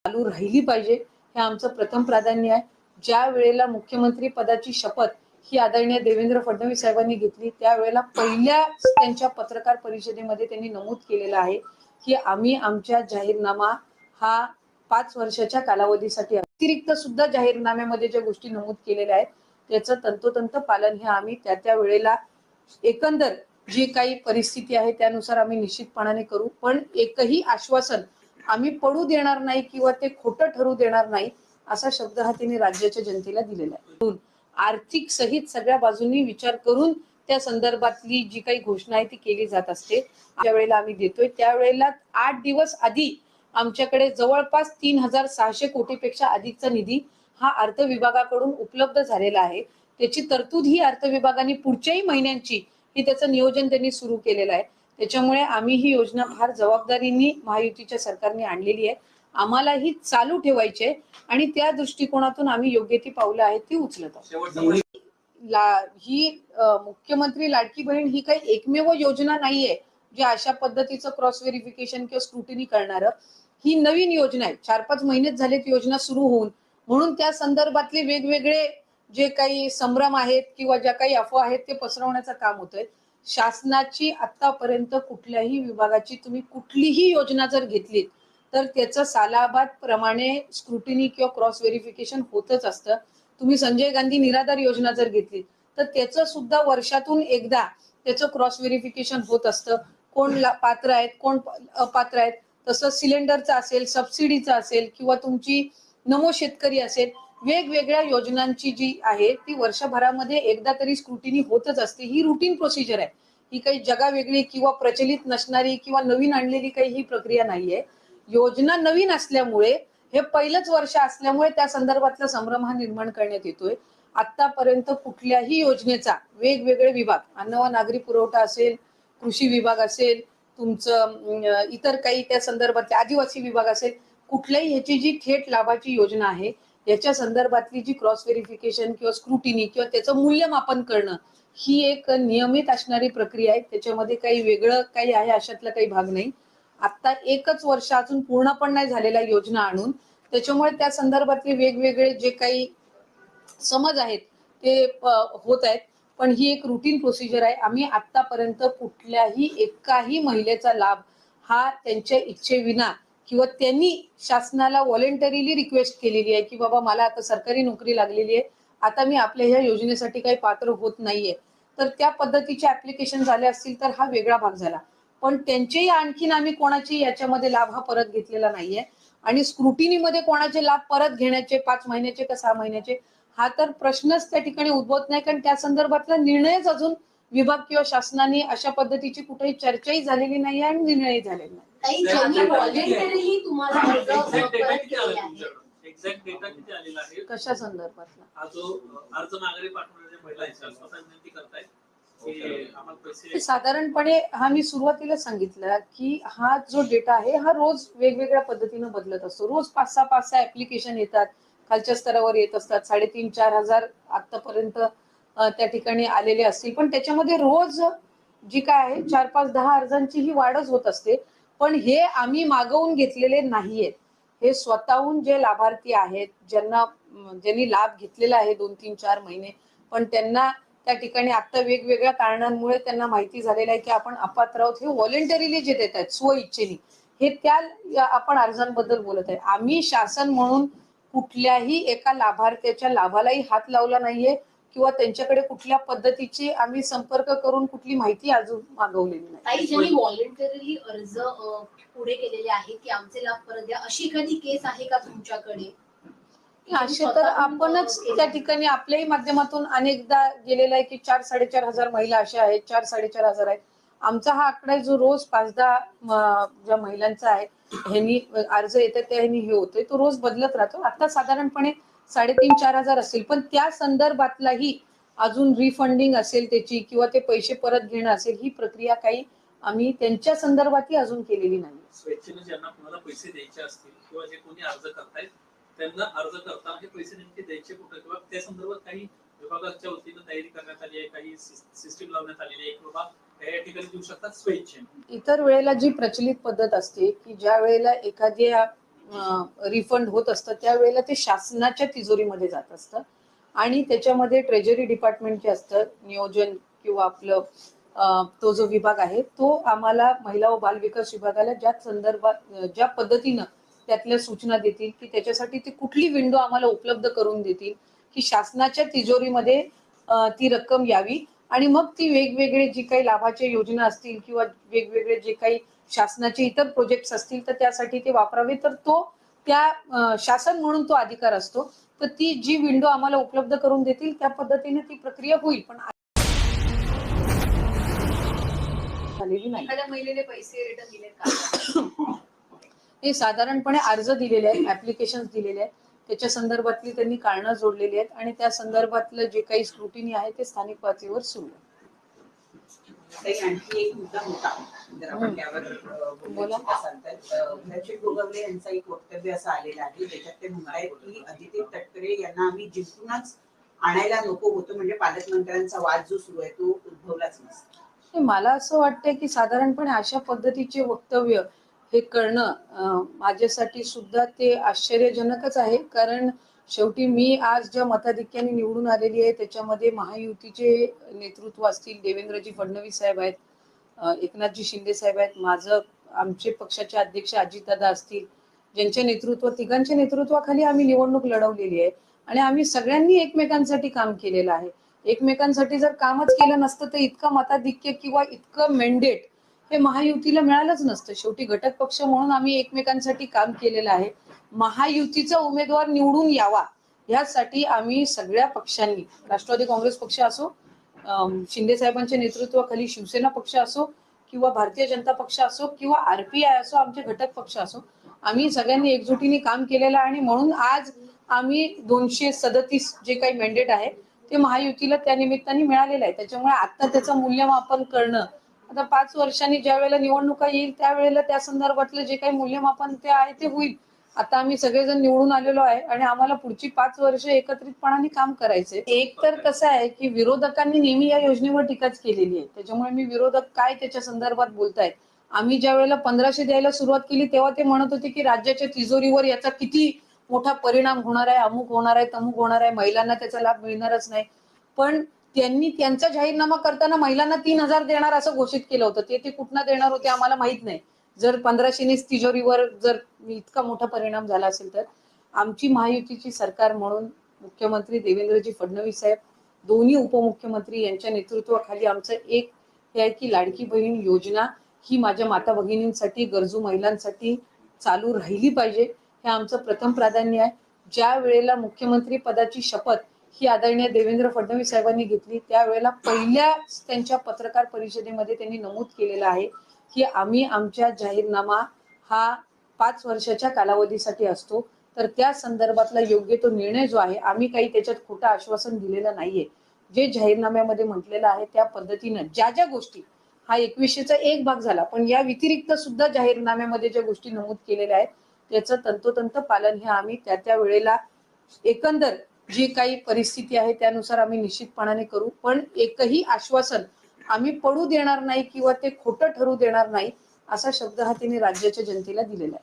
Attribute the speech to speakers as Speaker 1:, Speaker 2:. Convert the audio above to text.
Speaker 1: चालू राहिली पाहिजे, हे आमचं प्रथम प्राधान्य आहे. ज्या वेळेला मुख्यमंत्री पदाची शपथ ही आदरणीय देवेंद्र फडणवीस साहेबांनी घेतली, त्यावेळेला पहिल्या त्यांच्या पत्रकार परिषदेमध्ये त्यांनी नमूद केलेलं आहे की आम्ही आमच्या जाहीरनामा हा 5 वर्षाच्या कालावधीसाठी अतिरिक्त सुद्धा जाहीरनाम्यामध्ये ज्या गोष्टी नमूद केलेल्या आहेत त्याचं तंतोतंत पालन हे आम्ही त्या वेळेला एकंदर जी काही परिस्थिती आहे त्यानुसार आम्ही निश्चितपणाने करू. पण एकही आश्वासन आम्ही पडू देणार नाही किंवा ते खोटं ठरू देणार नाही असा शब्द हा त्यांनी राज्याच्या जनतेला दिलेला आहे. आर्थिक सहित सगळ्या बाजूंनी विचार करून त्या संदर्भातली जी काही घोषणा आहे ती केली जात असते. ज्या वेळेला आम्ही देतोय त्यावेळेला 8 दिवस आधी आमच्याकडे जवळपास 3600 कोटीपेक्षा अधिकचा निधी हा अर्थ विभागाकडून उपलब्ध झालेला आहे. त्याची तरतूद ही अर्थ विभागाने पुढच्याही महिन्यांची ही त्याचं नियोजन त्यांनी सुरू केलेलं आहे. त्याच्यामुळे आम्ही ही योजना फार जबाबदारीने महायुतीच्या सरकारने आणलेली आहे. आम्हाला ही चालू ठेवायची आणि त्या दृष्टिकोनातून आम्ही योग्य ती पावलं आहेत ती उचलत आहोत. ही मुख्यमंत्री लाडकी बहीण ही काही एकमेव योजना नाहीये जी अशा पद्धतीचं क्रॉस व्हेरिफिकेशन किंवा स्क्रुटिनी करणार. ही नवीन योजना आहे. 4-5 महिनेच झालेत योजना सुरू होऊन, म्हणून त्या संदर्भातले वेगवेगळे जे काही संभ्रम आहेत किंवा ज्या काही अफवा आहेत ते पसरवण्याचं काम होतंय. शासनाची आतापर्यंत कुठल्याही विभागाची तुम्ही कुठलीही योजना जर घेतलीत तर त्याचं सालाबाद प्रमाणे स्क्रुटिनी किंवा क्रॉस व्हेरिफिकेशन होतच असतं. तुम्ही संजय गांधी निराधार योजना जर घेतली तर त्याचं सुद्धा वर्षातून एकदा त्याचं क्रॉस व्हेरिफिकेशन होत असतं. कोण पात्र आहेत कोण अपात्र आहेत. तसंच सिलेंडरचं असेल, सबसिडीचं असेल किंवा तुमची नमो शेतकरी असेल, वेगवेगळ्या योजनांची जी आहे ती वर्षभरामध्ये एकदा तरी स्क्रुटिनी होतच असते. ही रुटीन प्रोसिजर आहे. ही काही जगावेगळी किंवा प्रचलित नसणारी किंवा नवीन आणलेली काही ही प्रक्रिया नाहीये. योजना नवीन असल्यामुळे हे पहिलंच वर्ष असल्यामुळे त्या संदर्भातला संभ्रम हा निर्माण करण्यात येतोय. आतापर्यंत कुठल्याही योजनेचा वेगवेगळे विभाग, अन्न व नागरी पुरवठा असेल, कृषी विभाग असेल, तुमचं इतर काही त्या संदर्भातले आदिवासी विभाग असेल, कुठल्याही ह्याची जी थेट लाभाची योजना आहे याच्या संदर्भातली जी क्रॉस व्हेरिफिकेशन किंवा स्क्रुटिनी किंवा त्याचं मूल्यमापन करणं ही एक नियमित असणारी प्रक्रिया आहे. त्याच्यामध्ये काही वेगळं काही आहे अशातला काही भाग नाही. आता एकच वर्ष अजून पूर्ण पण नाही झालेल्या योजना आणून, त्याच्यामुळे त्या संदर्भातले वेगवेगळे जे काही समज आहेत ते होत आहेत. पण ही एक रुटीन प्रोसिजर आहे. आम्ही आतापर्यंत कुठल्याही एकाही महिलेचा लाभ हा त्यांच्या इच्छेविना किंवा त्यांनी शासनाला व्हॉलेंटरीली रिक्वेस्ट केलेली आहे की बाबा मला आता सरकारी नोकरी लागलेली आहे, आता मी आपल्या ह्या योजनेसाठी काही पात्र होत नाहीये, तर त्या पद्धतीचे ऍप्लिकेशन झाले असतील तर हा वेगळा भाग झाला. पण त्यांचेही आणखीन आम्ही कोणाची याच्यामध्ये लाभ हा परत घेतलेला नाहीये. आणि स्क्रुटिनीमध्ये कोणाचे लाभ परत घेण्याचे 5 महिन्याचे का 6 महिन्याचे हा तर प्रश्नच त्या ठिकाणी उद्भवत नाही. कारण त्या संदर्भातला निर्णयच अजून विभाग किंवा शासनाने अशा पद्धतीची कुठेही चर्चाही झालेली नाही आणि निर्णयही झालेला नाही. कशा संदर्भातला
Speaker 2: हा जो अर्ज माघारी पाठवणाऱ्या महिला आहेत स्वतः विनंती करतायत
Speaker 1: साधारणपणे हा मी सुरुवातीला सांगितलं की हा जो डेटा आहे हा रोज वेगवेगळ्या पद्धतीने बदलत असतो. रोज 5-6 ऍप्लिकेशन येतात, खालच्या स्तरावर येत असतात. 3,500-4,000 हजार आतापर्यंत त्या ठिकाणी आलेले असतील. पण त्याच्यामध्ये रोज जी काय आहे 4-5-10 अर्जांची ही वाढच होत असते. पण हे आम्ही मागवून घेतलेले नाहीयेत. हे स्वतःहून जे लाभार्थी आहेत ज्यांनी लाभ घेतलेला आहे 2-3-4 महिने, पण त्यांना त्या ठिकाणी आता वेगवेगळ्या कारणांमुळे त्यांना माहिती झालेलं आहे की आपण अपात्र आहोत, हे व्हॉलेंटरीली जे देत आहेत स्वइच्छेने, हे त्या आपण अर्जांबद्दल बोलत आहे. आम्ही शासन म्हणून कुठल्याही एका लाभार्थ्याच्या लाभालाही हात लावला नाहीये किंवा त्यांच्याकडे कुठल्या पद्धतीची आम्ही संपर्क करून कुठली माहिती अजून मागवलेली नाही.
Speaker 3: काही ज्यांनी व्हॉलेंटरीली अर्ज पुढे केलेले आहेत की आमचे लाभ परत द्या, अशी एखादी केस आहे का तुमच्याकडे?
Speaker 1: असे तर आपणच त्या ठिकाणी आपल्याही माध्यमातून अनेकदा गेलेला आहे की 4-4.5 हजार महिला अशा आहेत, 4-4.5 हजार आहेत. आमचा हा आकडा जो रोज 5-10 ज्या महिलांचा आहे ह्यांनी अर्ज येतात त्या ह्यांनी हे होतोय तो रोज बदलत राहतो. आता साधारणपणे 3,500-4 हजार असतील. पण त्या संदर्भातलाही अजून रिफंडिंग असेल त्याची किंवा ते पैसे परत घेणं असेल ही प्रक्रिया काही आम्ही त्यांच्या संदर्भातही अजून केलेली नाही.
Speaker 2: स्वेच्छेने ज्यांना कोणाला पैसे द्यायचे असतील किंवा जे कोणी अर्ज करतायत त्यांना अर्ज करताना हे पैसे नेमके द्यायचे कुठे किंवा त्या संदर्भात काही विभागाच्या वतीनं तयारी करण्यात आली आहे, काही सिस्टीम लावण्यात आलेली आहे की बाबा या ठिकाणी देऊ शकतात स्वेच्छेने?
Speaker 1: इतर वेळेला जी प्रचलित पद्धत असते की ज्या वेळेला एखाद्या रिफंड होत असतं त्यावेळेला ते शासनाच्या तिजोरीमध्ये जात असतं आणि त्याच्यामध्ये ट्रेजरी डिपार्टमेंट जे असतं नियोजन किंवा आपलं तो जो विभाग आहे तो आम्हाला महिला व बाल विकास विभागाला ज्या पद्धतीनं त्यातल्या सूचना देतील की त्याच्यासाठी ती कुठली विंडो आम्हाला उपलब्ध करून देतील की शासनाच्या तिजोरीमध्ये ती रक्कम यावी आणि मग ती वेगवेगळे जी काही लाभाच्या योजना असतील किंवा वेगवेगळे जे काही शासनाचे इतर प्रोजेक्ट्स असतील तर त्यासाठी ते वापरावे. तर तो त्या शासन म्हणून तो अधिकार असतो. तर ती जी विंडो आम्हाला उपलब्ध करून देतील त्या पद्धतीने ती प्रक्रिया होईल. पण झालेली नाही.
Speaker 3: एखाद्या महिलेने पैसे रिटर्न दिले का?
Speaker 1: हे साधारणपणे अर्ज दिलेले आहेत, ऍप्लिकेशन दिलेले आहेत, त्याच्या संदर्भातली त्यांनी कारणं जोडलेली आहेत आणि त्या संदर्भातलं जे काही स्क्रुटिनी आहे ते स्थानिक पातळीवर सुरू आहे.
Speaker 4: आणखी एक मुद्दा होता जर आपण त्यावर
Speaker 1: बोला.
Speaker 4: असाल तर सचिन गोगवले यांचं एक वक्तव्य असं आलेलं आहे ज्याच्यात ते म्हणतायत की अदिती तटकरे यांना आम्ही जिंकूनच आणायला नको होतं म्हणजे पालकमंत्र्यांचा वाद जो सुरू आहे तो उद्भवलाच नसता.
Speaker 1: मला असं वाटतंय की साधारणपणे अशा पद्धतीचे वक्तव्य हे करणं माझ्यासाठी सुद्धा ते आश्चर्यजनकच आहे. कारण शेवटी मी आज ज्या मताधिक्याने निवडून आलेली आहे त्याच्यामध्ये महायुतीचे नेतृत्व असतील, देवेंद्रजी फडणवीस साहेब आहेत, एकनाथजी शिंदे साहेब आहेत, माझं आमचे पक्षाचे अध्यक्ष अजितदादा असतील, ज्यांच्या तिघांच्या नेतृत्वाखाली आम्ही निवडणूक लढवलेली आहे आणि आम्ही सगळ्यांनी एकमेकांसाठी काम केलेलं आहे. एकमेकांसाठी जर कामच केलं नसतं तर इतकं मताधिक्य किंवा इतकं मेंडेट हे महायुतीला मिळालंच नसतं. शेवटी घटक पक्ष म्हणून आम्ही एकमेकांसाठी काम केलेलं आहे. महायुतीचा उमेदवार निवडून यावा यासाठी आम्ही सगळ्या पक्षांनी, राष्ट्रवादी काँग्रेस पक्ष असो, शिंदे साहेबांच्या नेतृत्वाखाली शिवसेना पक्ष असो किंवा भारतीय जनता पक्ष असो किंवा RPI असो, आमचे घटक पक्ष असो, आम्ही सगळ्यांनी एकजुटीने काम केलेलं आहे आणि म्हणून आज आम्ही 237 जे काही मॅन्डेट आहे ते महायुतीला त्या निमित्ताने मिळालेलं आहे. त्याच्यामुळे आता त्याचं मूल्यमापन करणं, आता 5 वर्षांनी ज्या वेळेला निवडणुका येईल त्यावेळेला त्या संदर्भातलं जे काही मूल्यमापन ते आहे ते होईल. आता आम्ही सगळेजण निवडून आलेलो आहे आणि आम्हाला पुढची 5 वर्ष एकत्रितपणाने काम करायचंय. एक तर कसं आहे की विरोधकांनी नेहमी या योजनेवर टीकाच केलेली आहे. त्याच्यामुळे मी विरोधक काय त्याच्या संदर्भात बोलतायत, आम्ही ज्या वेळेला 1500 द्यायला सुरुवात केली तेव्हा ते म्हणत होते की राज्याच्या तिजोरीवर याचा किती मोठा परिणाम होणार आहे, अमुक होणार आहे, तमुक होणार आहे, महिलांना त्याचा लाभ मिळणारच नाही. पण त्यांनी त्यांचा जाहीरनामा करताना महिलांना 3000 देणार असं घोषित केलं होतं. ते कुठनं देणार होते आम्हाला माहित नाही. जर 1500 तिजोरीवर जर इतका मोठा परिणाम झाला असेल तर आमची महायुतीची सरकार म्हणून मुख्यमंत्री देवेंद्रजी फडणवीस साहेब, दोन्ही उपमुख्यमंत्री यांच्या नेतृत्वाखाली आमचं एक हे आहे की लाडकी बहीण योजना ही माझ्या माता भगिनींसाठी, गरजू महिलांसाठी चालू राहिली पाहिजे. हे आमचं प्रथम प्राधान्य आहे. ज्या वेळेला मुख्यमंत्री पदाची शपथ ही आदरणीय देवेंद्र फडणवीस साहेबांनी घेतली त्यावेळेला पहिल्या त्यांच्या पत्रकार परिषदेमध्ये त्यांनी नमूद केलेलं आहे की आम्ही आमच्या जाहीरनामा हा 5 वर्षाच्या कालावधीसाठी असतो. तर त्या संदर्भातला योग्य तो निर्णय जो आहे, आम्ही काही त्याच्यात खोटं आश्वासन दिलेलं नाहीये. जे जाहीरनाम्यामध्ये म्हटलेलं आहे त्या पद्धतीनं ज्या गोष्टी, हा 2100चा एक भाग झाला, पण या व्यतिरिक्त सुद्धा जाहीरनाम्यामध्ये ज्या गोष्टी नमूद केलेल्या आहेत त्याचं तंतोतंत पालन हे आम्ही त्या वेळेला एकंदर जी काही परिस्थिती आहे त्यानुसार आम्ही निश्चितपणाने करू. पण एकही आश्वासन आम्ही पडू देणार नाही किंवा ते खोटं ठरू देणार नाही असा शब्द हा त्यांनी राज्याच्या जनतेला दिलेला आहे.